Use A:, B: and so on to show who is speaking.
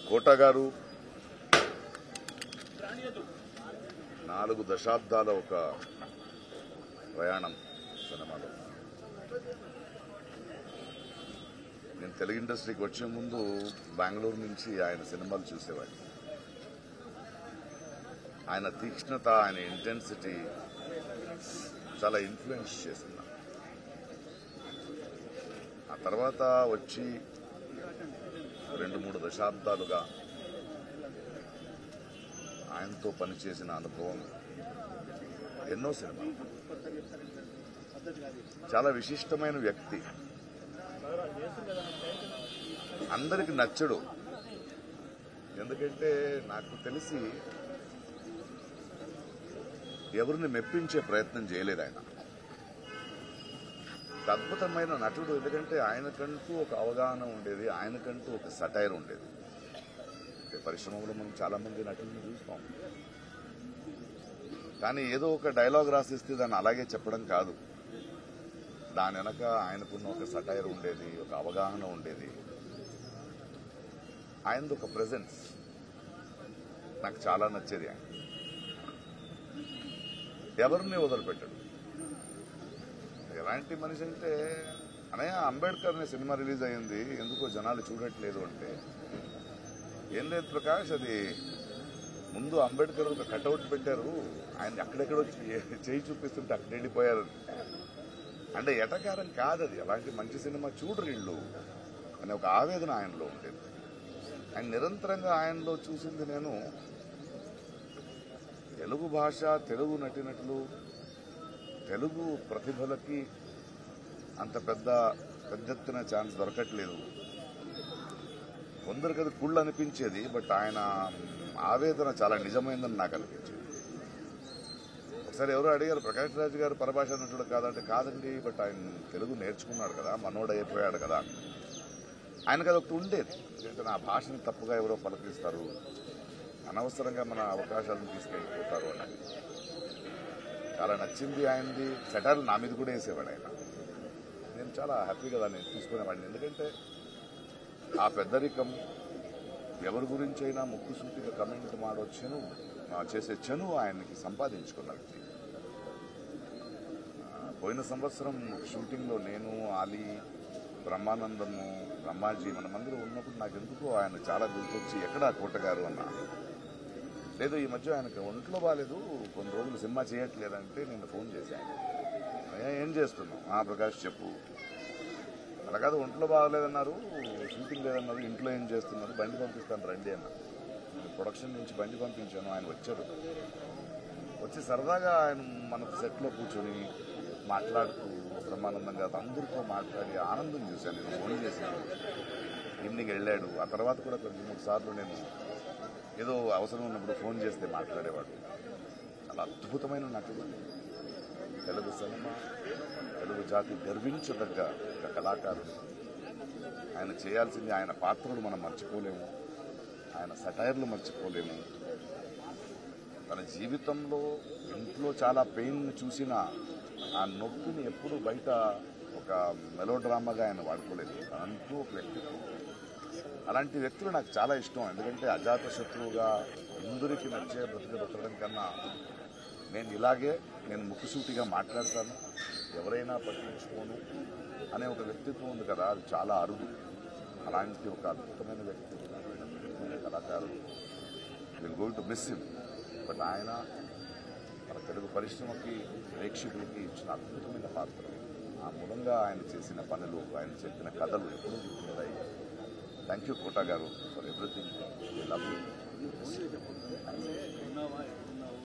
A: కోట గారు 4 దశాబ్దాల ఒక ప్రయాణం సినిమాలో. నేను తెలుగు ఇండస్ట్రీకి వచ్చే ముందు బెంగళూరు నుంచి ఆయన సినిమాలు చూసేవాడిని. ఆయన తీక్ష్ణత, ఆయన ఇంటెన్సిటీ చాలా ఇన్ఫ్లుయెన్స్ చేసింది. ఆ తర్వాత వచ్చి 2-3 దశాబ్దాలుగా ఆయనతో పనిచేసిన అనుభవం, ఎన్నో సినిమాలు. చాలా విశిష్టమైన వ్యక్తి, అందరికి నచ్చడు. ఎందుకంటే నాకు తెలిసి ఎవరిని మెప్పించే ప్రయత్నం చేయలేదు ఆయన. అద్భుతమైన నటుడు. ఎందుకంటే ఆయనకంటూ ఒక అవగాహన ఉండేది, ఆయనకంటూ ఒక సటైర్ ఉండేది. పరిశ్రమలో మనం చాలా మంది నటులను చూస్తాం, కానీ ఏదో ఒక డైలాగ్ రాసిస్తే దాన్ని అలాగే చెప్పడం కాదు. దాని వెనక ఆయనకున్న ఒక సటైర్ ఉండేది, ఒక అవగాహన ఉండేది. ఆయనది ఒక ప్రెజెన్స్ నాకు చాలా నచ్చేది. ఆయన ఎవరిని వదిలిపెట్టాడు. ఎలాంటి మనిషి అంటే, అనయ్య అంబేద్కర్ అనే సినిమా రిలీజ్ అయ్యింది, ఎందుకో జనాలు చూడట్లేదు అంటే, ఏం లేదు ప్రకాష్, అది ముందు అంబేద్కర్ ఒక కటౌట్ పెట్టారు, ఆయన అక్కడెక్కడో చేయి చూపిస్తుంటే అక్కడ వెళ్ళిపోయారు. అంటే ఎటకారం కాదది, అలాంటి మంచి సినిమా చూడరు ఇళ్ళు అనే ఒక ఆవేదన ఆయనలో ఉండేది. ఆయన నిరంతరంగా ఆయనలో చూసింది నేను తెలుగు భాష, తెలుగు నటినట్లు, తెలుగు ప్రతిభలకి అంత పెద్ద ఎత్తున ఛాన్స్ దొరకట్లేదు. కొందరికి అది కుళ్ళు అనిపించేది, బట్ ఆయన ఆవేదన చాలా నిజమైందని నాకు అనిపించేది. ఒకసారి ఎవరో అడిగారు, ప్రకాష్ రాజ్ గారు పరభాష నటుడు కాదంటే, కాదండి, బట్ ఆయన తెలుగు నేర్చుకున్నాడు కదా, మనోడు అయిపోయాడు కదా. ఆయనకు అది ఒకటి ఉండేది, ఎందుకంటే నా భాషని తప్పుగా ఎవరో పలకరిస్తారు, అనవసరంగా మన అవకాశాలను తీసుకెళ్ళిపోతారు అని. చాలా నచ్చింది ఆయనది. సెటార్లు నా మీద కూడా వేసేవాడు ఆయన. నేను చాలా హ్యాపీగా దాన్ని తీసుకునేవాడిని. ఎందుకంటే ఆ పెద్దరికం, ఎవరి గురించి అయినా ముక్కుసూటిగా కమెంట్ మాడొచ్చును చేసే చను ఆయనకి సంపాదించుకున్న వ్యక్తి. పోయిన సంవత్సరం షూటింగ్లో నేను, ఆలీ, బ్రహ్మానందము, బ్రహ్మాజీ మనమందరూ ఉన్నప్పుడు నాకెందుకో ఆయన చాలా గుర్తొచ్చి, ఎక్కడా కోట గారు అన్నా. లేదు, ఈ మధ్య ఆయనకు ఒంట్లో బాగాలేదు, కొన్ని రోజులు సినిమా చేయట్లేదంటే నేను ఫోన్ చేశాను. ఏం చేస్తున్నావు? ప్రకాష్ చెప్పు. అలా కాదు, ఒంట్లో బాగాలేదన్నారు, షూటింగ్ లేదన్నారు, ఇంట్లో ఏం చేస్తున్నారు, బండి పంపిస్తాను రండి అన్న. ప్రొడక్షన్ నుంచి బండి పంపించాను, ఆయన వచ్చారు. వచ్చి సరదాగా ఆయన మన సెట్లో కూర్చొని మాట్లాడుతూ బ్రహ్మానందంగా అందరితో మాట్లాడి ఆనందం చూశాను. నేను ఫోన్ చేశాను, ఈవినింగ్ వెళ్ళాడు. ఆ తర్వాత కూడా 2-3 సార్లు నేను ఏదో అవసరం ఉన్నప్పుడు ఫోన్ చేస్తే మాట్లాడేవాడు. చాలా అద్భుతమైన నటుడు. తెలుగు సినిమా, తెలుగు జాతి గర్వించదగ్గ ఒక కళాకారుడు. ఆయన చేయాల్సింది, ఆయన పాత్రలు మనం మర్చిపోలేము, ఆయన సటైర్లు మర్చిపోలేము. తన జీవితంలో ఇంట్లో చాలా పెయిన్ చూసిన ఆ నొప్పిని ఎప్పుడు బయట ఒక మెలోడ్రామాగా ఆయన వాడుకోలేదు. తనంటూ ఒక వ్యక్తిత్వం. అలాంటి వ్యక్తులు నాకు చాలా ఇష్టం. ఎందుకంటే అజాత శత్రువుగా అందరికీ నచ్చే బతకడం కన్నా నేను ముక్కుసూటిగా మాట్లాడతాను, ఎవరైనా పట్టించుకోను అనే ఒక వ్యక్తిత్వం ఉంది కదా, అది చాలా అరుదు. అలాంటి ఒక అద్భుతమైన వ్యక్తి, అద్భుతమైన కళాకారుడు. Will going to miss him. But ఆయన మన తెలుగు పరిశ్రమకి, ప్రేక్షకులకి ఇచ్చిన అద్భుతమైన పాత్ర. ఆ మూలంగా ఆయన చేసిన పనులు, ఆయన చెప్పిన కథలు ఎప్పుడూ గుర్తుంటాయి. థ్యాంక్ యూ కోట గారు ఫర్ ఎవ్రీథింగ్. Love you.